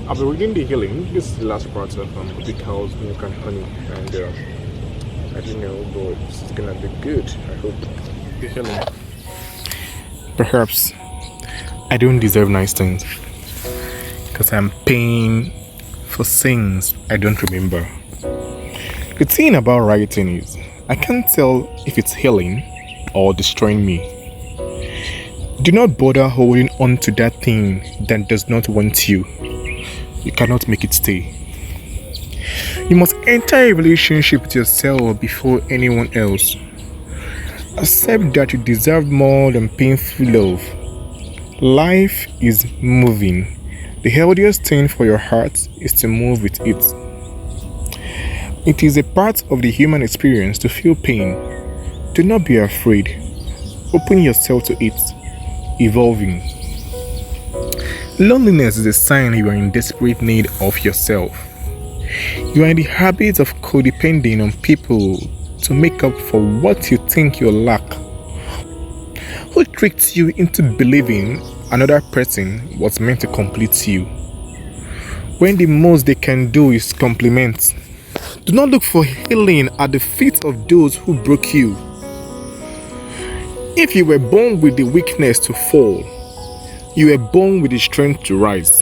I'll be reading the healing. This is the last part of Rupi Kaur's Milk and Honey, and I don't know, but it's gonna be good. I hope the healing. Perhaps I don't deserve nice things because I'm paying for things I don't remember. The thing about writing is I can't tell if it's healing or destroying me. Do not bother holding on to that thing that does not want you. You cannot make it stay. You must enter a relationship with yourself before anyone else. Accept that you deserve more than painful love. Life is moving. The healthiest thing for your heart is to move with it. It is a part of the human experience to feel pain. Do not be afraid. Open yourself to it. Evolving. Loneliness is a sign you are in desperate need of yourself. You are in the habit of codepending on people to make up for what you think you lack. Who tricked you into believing another person was meant to complete you, when the most they can do is compliment? Do not look for healing at the feet of those who broke you. If you were born with the weakness to fall, you were born with the strength to rise.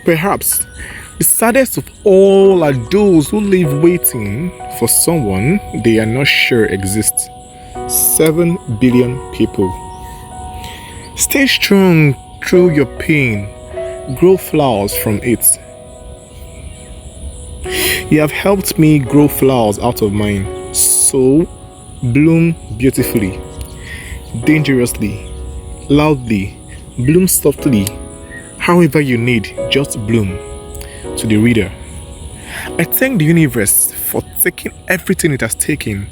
Perhaps the saddest of all are those who live waiting for someone they are not sure exists. 7 billion people. Stay strong through your pain. Grow flowers from it. You have helped me grow flowers out of mine. So, bloom beautifully, dangerously, loudly, bloom softly. However you need, just bloom. To the reader, I thank the universe for taking everything it has taken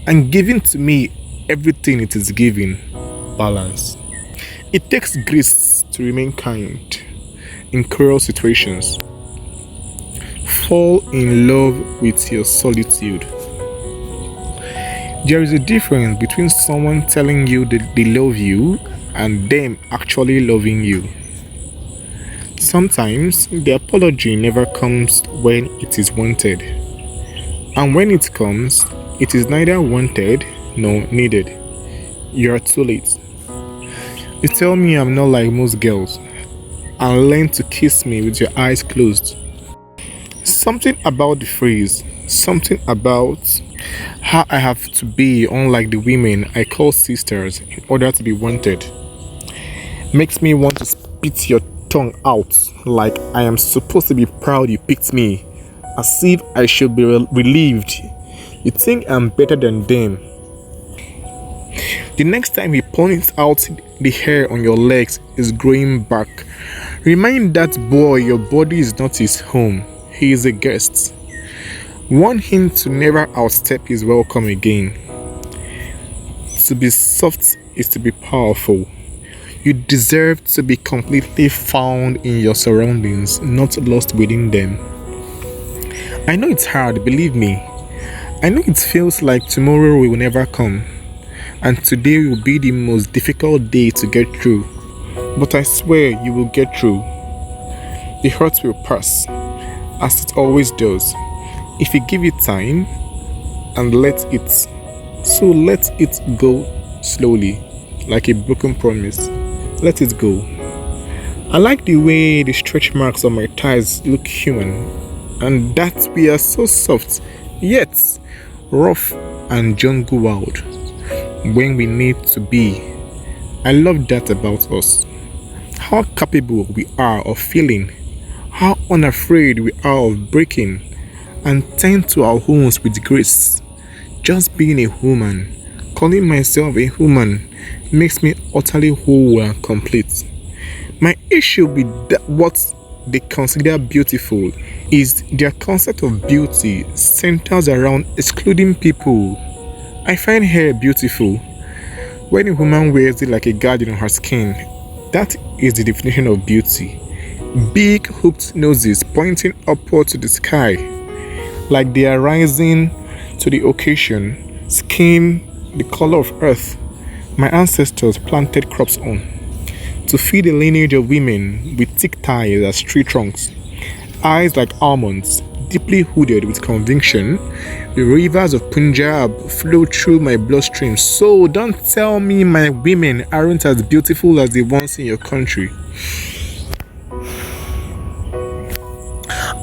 and giving to me everything it is giving. Balance. It takes grace to remain kind in cruel situations. Fall in love with your solitude. There is a difference between someone telling you that they love you and them actually loving you. Sometimes the apology never comes when it is wanted, and when it comes, it is neither wanted nor needed. You are too late. You tell me I'm not like most girls, and learn to kiss me with your eyes closed. Something about the phrase, something about how I have to be unlike the women I call sisters in order to be wanted, makes me want to spit your tongue out like I am supposed to be proud you picked me, as if I should be relieved. You think I'm better than them. The next time he points out the hair on your legs is growing back, remind that boy your body is not his home. He is a guest. Warn him to never outstep his welcome again. To be soft is to be powerful. You deserve to be completely found in your surroundings, not lost within them. I know it's hard, believe me. I know it feels like tomorrow will never come, and today will be the most difficult day to get through. But I swear you will get through. The hurt will pass, as it always does, if you give it time and let it. So let it go slowly, like a broken promise. Let it go. I like the way the stretch marks on my thighs look human, and that we are so soft, yet rough and jungle wild when we need to be. I love that about us. How capable we are of feeling, how unafraid we are of breaking, and tend to our wounds with grace. Just being a human, calling myself a human, makes me utterly whole and complete. My issue with what they consider beautiful is their concept of beauty centers around excluding people. I find hair beautiful. When a woman wears it like a garden on her skin, that is the definition of beauty. Big hooked noses pointing upward to the sky, like they are rising to the occasion, skin the color of earth my ancestors planted crops on, to feed a lineage of women with thick thighs as tree trunks, eyes like almonds, deeply hooded with conviction. The rivers of Punjab flow through my bloodstream. So don't tell me my women aren't as beautiful as the ones in your country.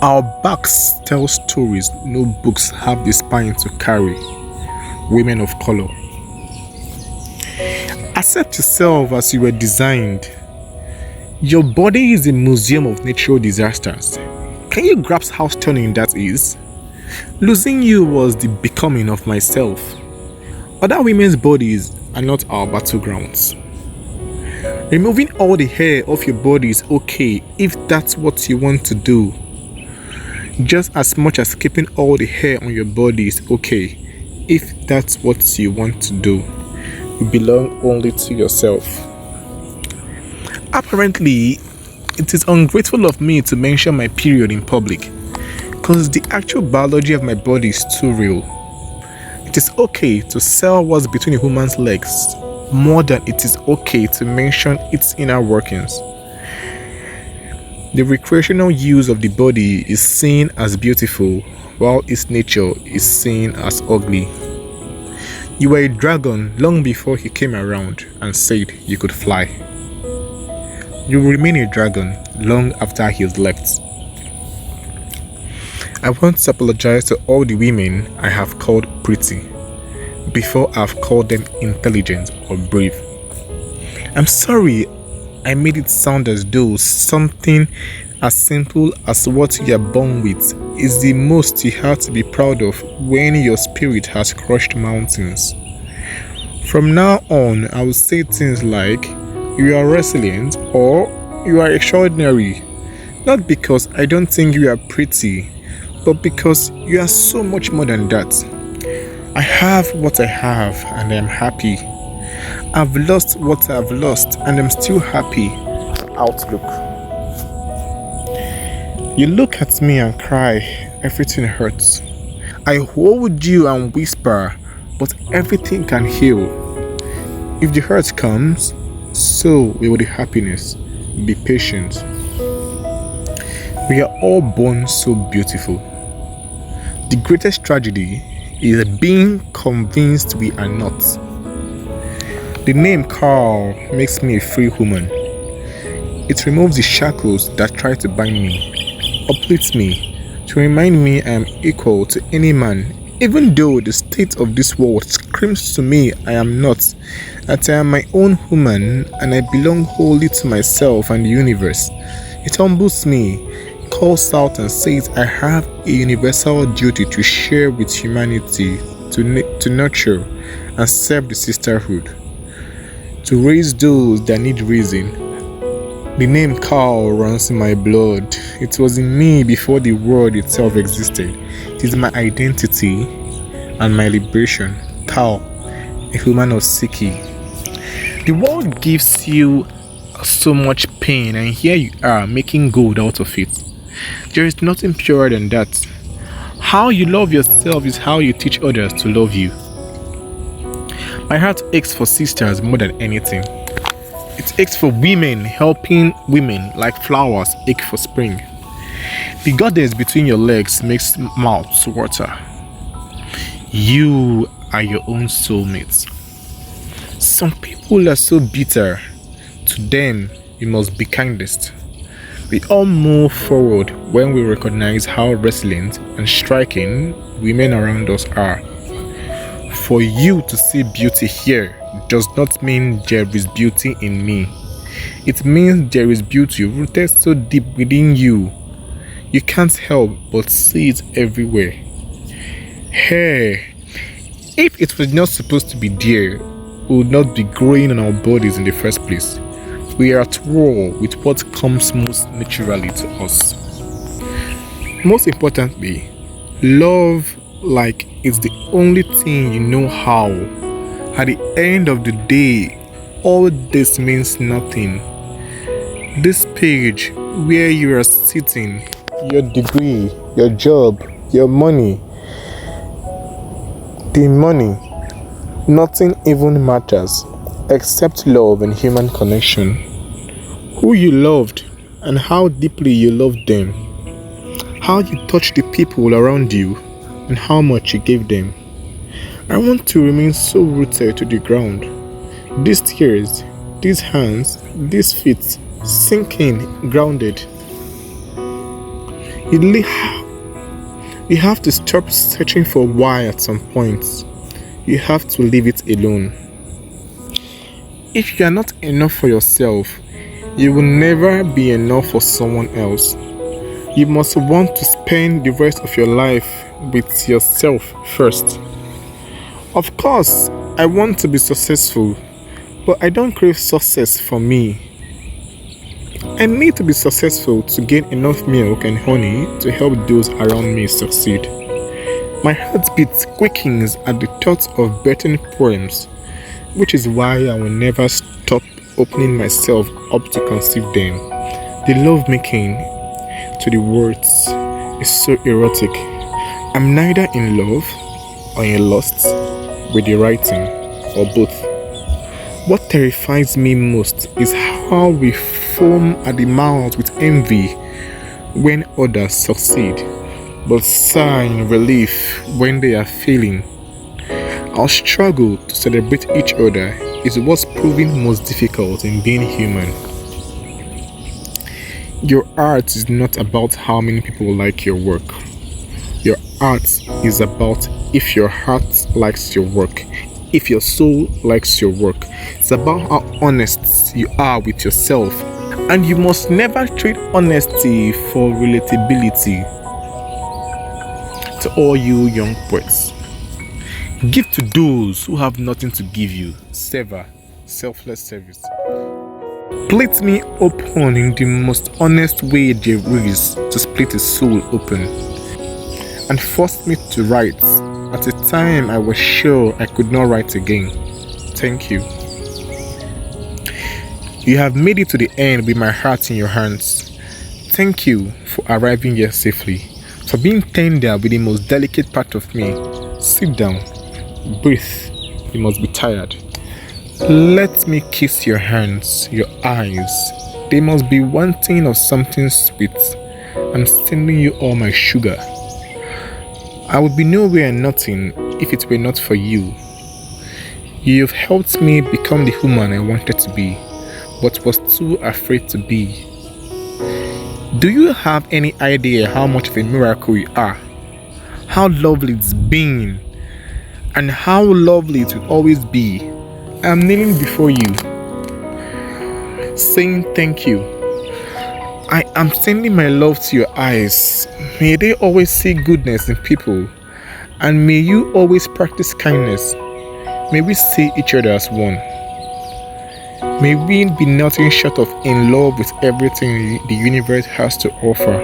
Our backs tell stories no books have the spine to carry. Women of color. Accept yourself as you were designed. Your body is a museum of natural disasters. Can you grasp how stunning that is? Losing you was the becoming of myself. Other women's bodies are not our battlegrounds. Removing all the hair off your body is okay if that's what you want to do. Just as much as keeping all the hair on your body is okay if that's what you want to do. You belong only to yourself. Apparently, it is ungrateful of me to mention my period in public, because the actual biology of my body is too real. It is okay to sell what's between a woman's legs more than it is okay to mention its inner workings. The recreational use of the body is seen as beautiful, while its nature is seen as ugly. You were a dragon long before he came around and said you could fly. You will remain a dragon long after he's left. I want to apologize to all the women I have called pretty before I've called them intelligent or brave. I'm sorry I made it sound as though something as simple as what you are born with is the most you have to be proud of when your spirit has crushed mountains. From now on, I will say things like, you are resilient or you are extraordinary. Not because I don't think you are pretty, but because you are so much more than that. I have what I have and I am happy. I've lost what I've lost and I'm still happy. Outlook. You look at me and cry, everything hurts. I hold you and whisper, but everything can heal. If the hurt comes, so will the happiness. Be patient. We are all born so beautiful. The greatest tragedy is being convinced we are not. The name Carl makes me a free woman. It removes the shackles that try to bind me, uplifts me, to remind me I am equal to any man, even though the state of this world screams to me I am not, that I am my own woman and I belong wholly to myself and the universe. It humbles me, calls out and says I have a universal duty to share with humanity, to nurture and serve the sisterhood, to raise those that need raising. The name Carl runs in my blood. It was in me before the world itself existed. It is my identity and my liberation. Carl, a human of Siki. The world gives you so much pain and here you are making gold out of it. There is nothing purer than that. How you love yourself is how you teach others to love you. My heart aches for sisters more than anything. It aches for women helping women like flowers ache for spring. The goddess between your legs makes mouths water. You are your own soulmate. Some people are so bitter. To them, you must be kindest. We all move forward when we recognize how resilient and striking women around us are. For you to see beauty here does not mean there is beauty in me. It means there is beauty rooted so deep within you. You can't help but see it everywhere. Hair. If it was not supposed to be there, it would not be growing on our bodies in the first place. We are at war with what comes most naturally to us. Most importantly, love like it's the only thing you know how. At the end of the day, all this means nothing. This page where you are sitting, your degree, your job, your money, the money, nothing even matters except love and human connection. Who you loved and how deeply you loved them. how you touch the people around you, and how much you gave them. I want to remain so rooted to the ground. These tears, these hands, these feet, sinking, grounded. You you have to stop searching for why at some point. You have to leave it alone. If you are not enough for yourself, you will never be enough for someone else. You must want to spend the rest of your life with yourself first. Of course, I want to be successful, but I don't crave success for me. I need to be successful to gain enough milk and honey to help those around me succeed. My heartbeat quickens at the thought of bettering poems, which is why I will never stop opening myself up to conceive them. The love making to the words is so erotic. I'm neither in love or in lust with the writing, or both. What terrifies me most is how we foam at the mouth with envy when others succeed, but sigh in relief when they are failing. Our struggle to celebrate each other is what's proving most difficult in being human. Your art is not about how many people like your work. Your art is about if your heart likes your work, if your soul likes your work. It's about how honest you are with yourself. And you must never trade honesty for relatability. To all you young poets, give to those who have nothing to give you. Sever, selfless service. Split me open in the most honest way there is to split a soul open, and forced me to write at a time I was sure I could not write again. Thank you. You have made it to the end with my heart in your hands. Thank you for arriving here safely, for being tender with the most delicate part of me. Sit down, breathe, you must be tired. Let me kiss your hands, your eyes. They must be wanting of something sweet. I'm sending you all my sugar. I would be nowhere and nothing if it were not for you. You've helped me become the woman I wanted to be, but was too afraid to be. Do you have any idea how much of a miracle you are? How lovely it's been, and how lovely it will always be. I'm kneeling before you, saying thank you. I am sending my love to your eyes. May they always see goodness in people, and may you always practice kindness. May we see each other as one. May we be nothing short of in love with everything the universe has to offer.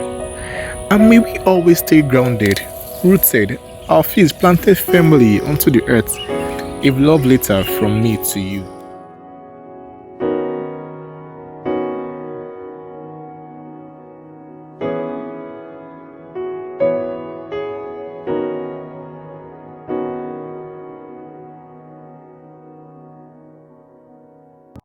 And may we always stay grounded, rooted, our feet planted firmly onto the earth. A love letter from me to you.